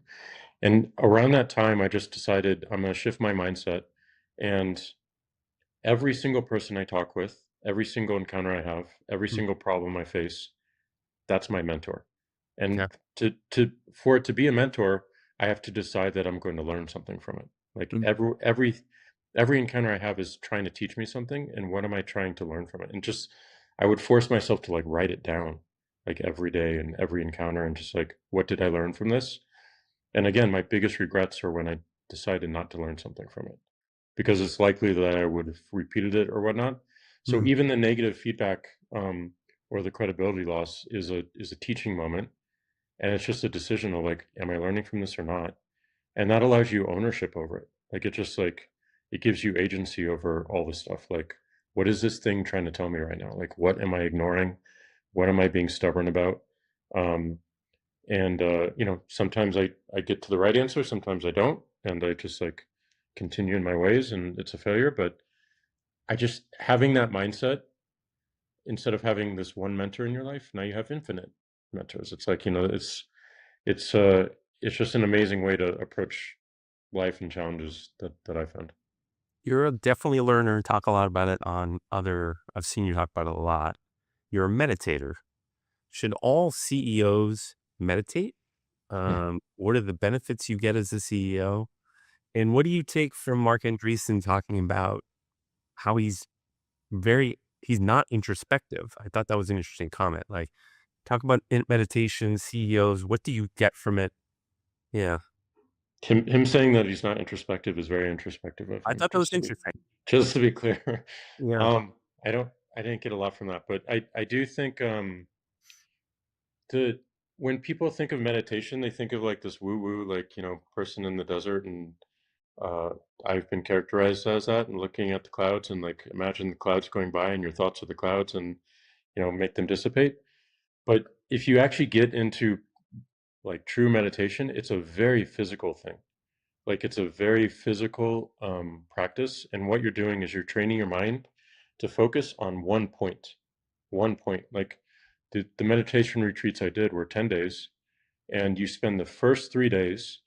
And around that time, I just decided I'm going to shift my mindset. And every single person I talk with, every single encounter I have, every single problem I face, that's my mentor. Yeah. And for it to be a mentor, I have to decide that I'm going to learn something from it. Like Mm. every encounter I have is trying to teach me something, and what am I trying to learn from it? And just I would force myself to like write it down, like every day and every encounter, and just like, what did I learn from this? And again, my biggest regrets are when I decided not to learn something from it, because it's likely that I would have repeated it or whatnot. So Mm. even the negative feedback, or the credibility loss is a teaching moment, and it's just a decision of like, am I learning from this or not? And that allows you ownership over it. Like, it just like, it gives you agency over all this stuff. Like, what is this thing trying to tell me right now? Like, what am I ignoring? What am I being stubborn about? Um, and sometimes I get to the right answer, sometimes I don't, and I just like continue in my ways, and it's a failure. But I just having that mindset, instead of having this one mentor in your life, now you have infinite mentors. It's like, it's uh it's just an amazing way to approach life and challenges that I found. You're definitely a learner. Talk a lot about it on other. I've seen you talk about it a lot. You're a meditator. Should all CEOs meditate? What are the benefits you get as a CEO? And what do you take from Mark Andreessen talking about how he's not introspective? I thought that was an interesting comment. Like, talk about meditation, CEOs. What do you get from it? Yeah, Him saying that he's not introspective is very introspective of I him. thought that was interesting. Just to be clear, Yeah. um, I didn't get a lot from that, but I do think the when people think of meditation, they think of like this woo woo, like, person in the desert, and uh, I've been characterized as that, and looking at the clouds, and like, imagine the clouds going by and your thoughts are the clouds, and make them dissipate. But if you actually get into like true meditation, it's a very physical thing. Like, it's a very physical practice, and what you're doing is you're training your mind to focus on one point. One point. Like, the meditation retreats I did were 10 days, and you spend the first 3 days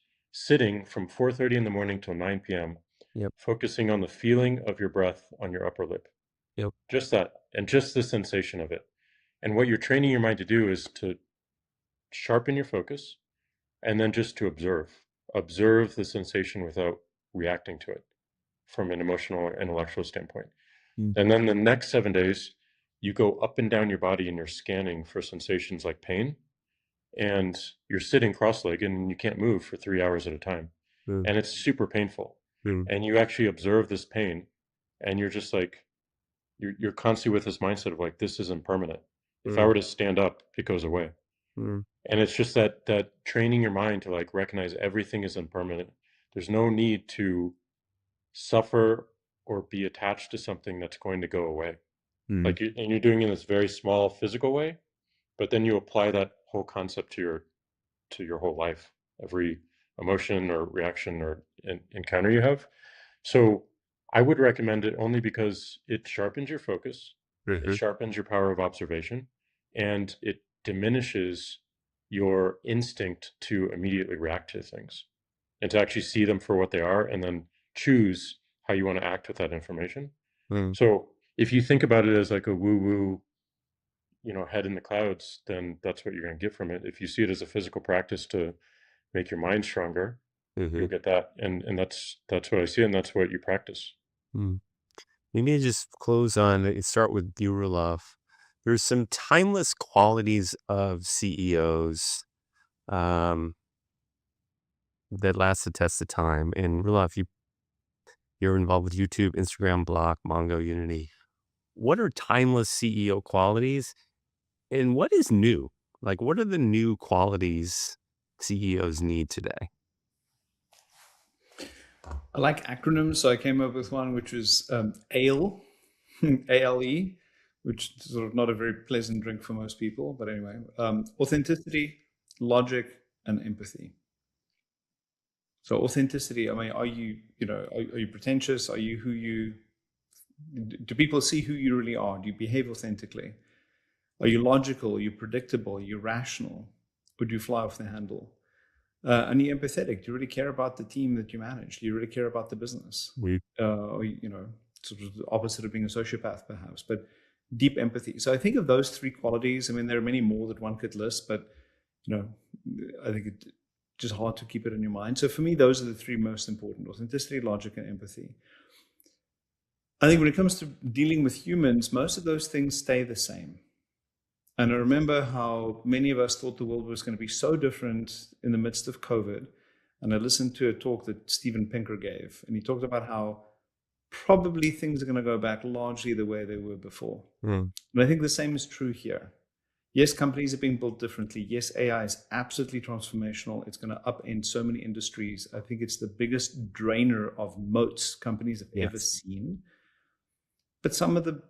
sitting from 4:30 in the morning till 9 p.m., Yep. focusing on the feeling of your breath on your upper lip. Yep. Just that, and just the sensation of it. And what you're training your mind to do is to sharpen your focus and then just to observe the sensation without reacting to it from an emotional or intellectual standpoint. Mm. And then the next 7 days, you go up and down your body and you're scanning for sensations like pain, and you're sitting cross-legged and you can't move for 3 hours at a time. Mm. And it's super painful. Mm. And you actually observe this pain, and you're just like, you're constantly with this mindset of like, this isn't permanent. If I were to stand up, it goes away. Mm. And it's just that training your mind to like recognize everything is impermanent. There's no need to suffer or be attached to something that's going to go away. Mm. Like and you're doing it in this very small physical way, but then you apply that whole concept to your whole life, every emotion or reaction or encounter you have. So I would recommend it only because it sharpens your focus, it sharpens your power of observation, and it diminishes your instinct to immediately react to things and to actually see them for what they are and then choose how you want to act with that information. Mm. So if you think about it as like a woo-woo, head in the clouds, then that's what you're going to get from it. If you see it as a physical practice to make your mind stronger, you'll get that. And that's what I see, and that's what you practice. Mm. Maybe I just close on, start with you, Rulov. There's some timeless qualities of CEOs that last the test of time. And Rulov, you're involved with YouTube, Instagram, Block, Mongo, Unity. What are timeless CEO qualities, and what is new? Like, what are the new qualities CEOs need today? I like acronyms, so I came up with one which was ALE, ALE, which is sort of not a very pleasant drink for most people, but anyway, authenticity, logic, and empathy. So authenticity, I mean, are you pretentious? Are you do people see who you really are? Do you behave authentically? Are you logical? Are you predictable? Are you rational? Or do you fly off the handle? And you're empathetic. Do you really care about the team that you manage? Do you really care about the business? Or, sort of the opposite of being a sociopath, perhaps, but deep empathy. So I think of those three qualities. I mean, there are many more that one could list, but I think it's just hard to keep it in your mind. So for me, those are the three most important: authenticity, logic, and empathy. I think when it comes to dealing with humans, most of those things stay the same. And I remember how many of us thought the world was going to be so different in the midst of COVID. And I listened to a talk that Steven Pinker gave, and he talked about how probably things are going to go back largely the way they were before. And I think the same is true here. Yes, companies are being built differently. Yes, AI is absolutely transformational. It's going to upend so many industries. I think it's the biggest drainer of moats companies have ever seen. But some of the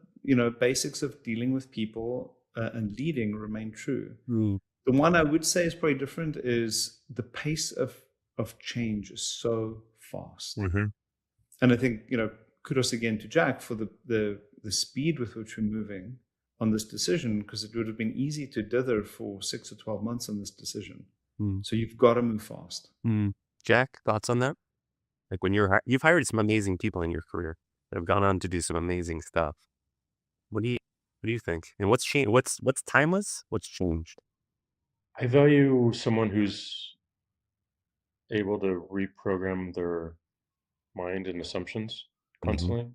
basics of dealing with people and leading remain true. The one I would say is probably different is the pace of change is so fast. And I think, kudos again to Jack for the speed with which we're moving on this decision, because it would have been easy to dither for 6 or 12 months on this decision. So you've got to move fast. Jack, thoughts on that? Like when you've hired some amazing people in your career that have gone on to do some amazing stuff. What do you think? And what's changed? What's timeless? What's changed? I value someone who's able to reprogram their mind and assumptions constantly.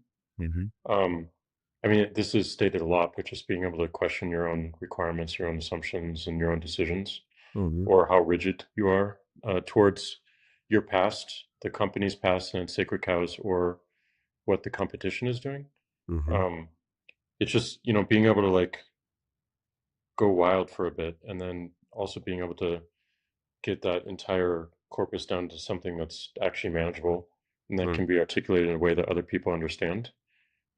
I mean, this is stated a lot, but just being able to question your own requirements, your own assumptions, and your own decisions, or how rigid you are towards your past, the company's past, and its sacred cows, or what the competition is doing. It's just being able to like go wild for a bit, and then also being able to get that entire corpus down to something that's actually manageable and that can be articulated in a way that other people understand.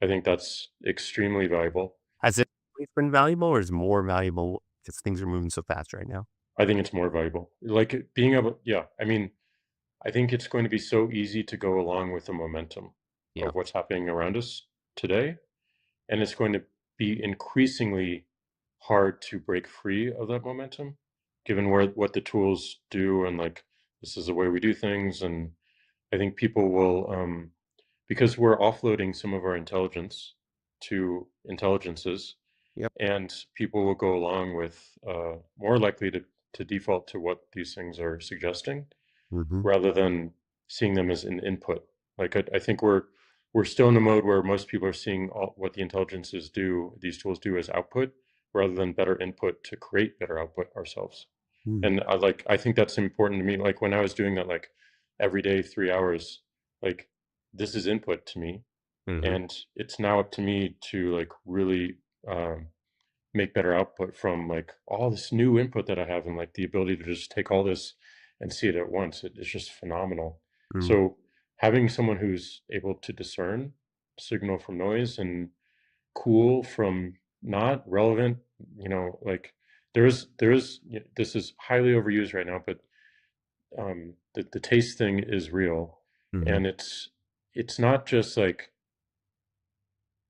I think that's extremely valuable. Has it always been valuable, or is more valuable because things are moving so fast right now? I think it's more valuable. Like being able, I mean, I think it's going to be so easy to go along with the momentum of what's happening around us today. And it's going to be increasingly hard to break free of that momentum, given what the tools do and like This is the way we do things. And I think people will, because we're offloading some of our intelligence to intelligences, Yep. and people will go along with more likely to default to what these things are suggesting Mm-hmm. rather than seeing them as an input. Like I think we're still in a mode where most people are seeing what the intelligences do, these tools do, as output rather than better input to create better output ourselves. Mm. And I think that's important to me. Like when I was doing that, like every day, 3 hours, like this is input to me, Mm-hmm. and it's now up to me to like really make better output from like all this new input that I have, and like the ability to just take all this and see it at once. It's just phenomenal. Mm. So having someone who's able to discern signal from noise and cool from not relevant, like this is highly overused right now, but the taste thing is real. Mm-hmm. And it's not just like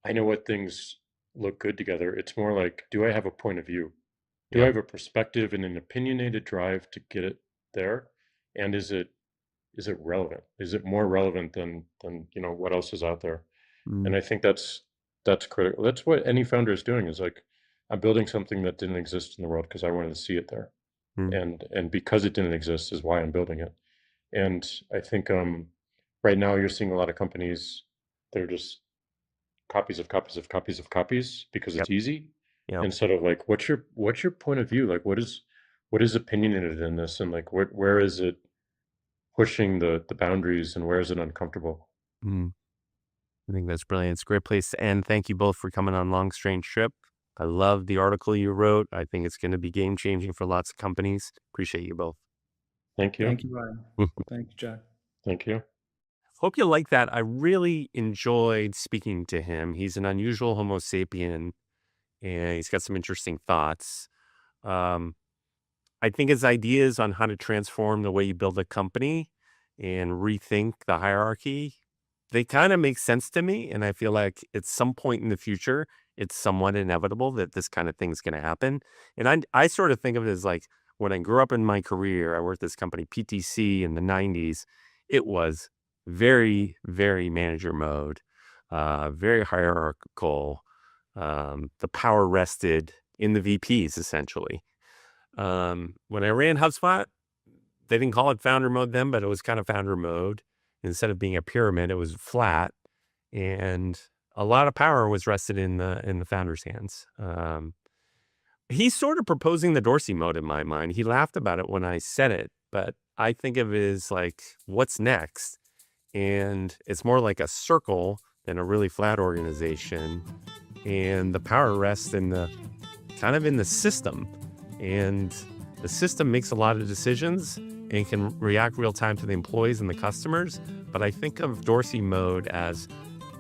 I know what things look good together. It's more like, do I have a point of view? Do I Yeah. have a perspective and an opinionated drive to get it there? And is it relevant? Is it more relevant than what else is out there? Mm. And I think that's critical. That's what any founder is doing, is like, I'm building something that didn't exist in the world because I wanted to see it there. Mm. And because it didn't exist is why I'm building it. And I think right now you're seeing a lot of companies that are just copies of copies of copies of copies because Yep. it's easy, Yep. instead of like, what's your point of view? Like, what is opinionated in this, and like where is it pushing the boundaries, and where is it uncomfortable? Mm. I think that's brilliant. It's a great place to end. Thank you both for coming on Long Strange Trip. I love the article you wrote. I think it's going to be game changing for lots of companies. Appreciate you both. Thank you. Thank you, Ryan. Thank you, Jack. Thank you. Hope you like that. I really enjoyed speaking to him. He's an unusual Homo sapien, and he's got some interesting thoughts. I think his ideas on how to transform the way you build a company and rethink the hierarchy, they kind of make sense to me. And I feel like at some point in the future, it's somewhat inevitable that this kind of thing's going to happen. And I sort of think of it as like when I grew up in my career, I worked at this company, PTC, in the 90s. It was very, very manager mode, very hierarchical. The power rested in the VPs, essentially. When I ran HubSpot, they didn't call it founder mode then, but it was kind of founder mode. Instead of being a pyramid, it was flat, and a lot of power was rested in the founder's hands. He's sort of proposing the Dorsey mode in my mind. He laughed about it when I said it, but I think of it as like, what's next? And it's more like a circle than a really flat organization. And the power rests in the system. And the system makes a lot of decisions and can react real time to the employees and the customers. But I think of Dorsey mode as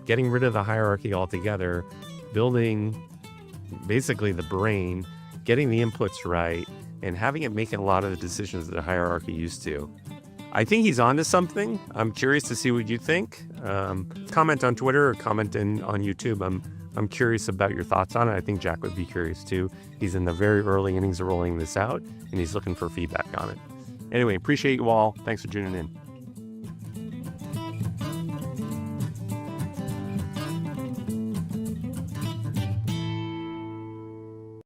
getting rid of the hierarchy altogether, building basically the brain, getting the inputs right, and having it making a lot of the decisions that the hierarchy used to. I think he's onto something. I'm curious to see what you think. Comment on Twitter or comment on YouTube. I'm curious about your thoughts on it. I think Jack would be curious too. He's in the very early innings of rolling this out, and he's looking for feedback on it. Anyway, appreciate you all. Thanks for tuning in.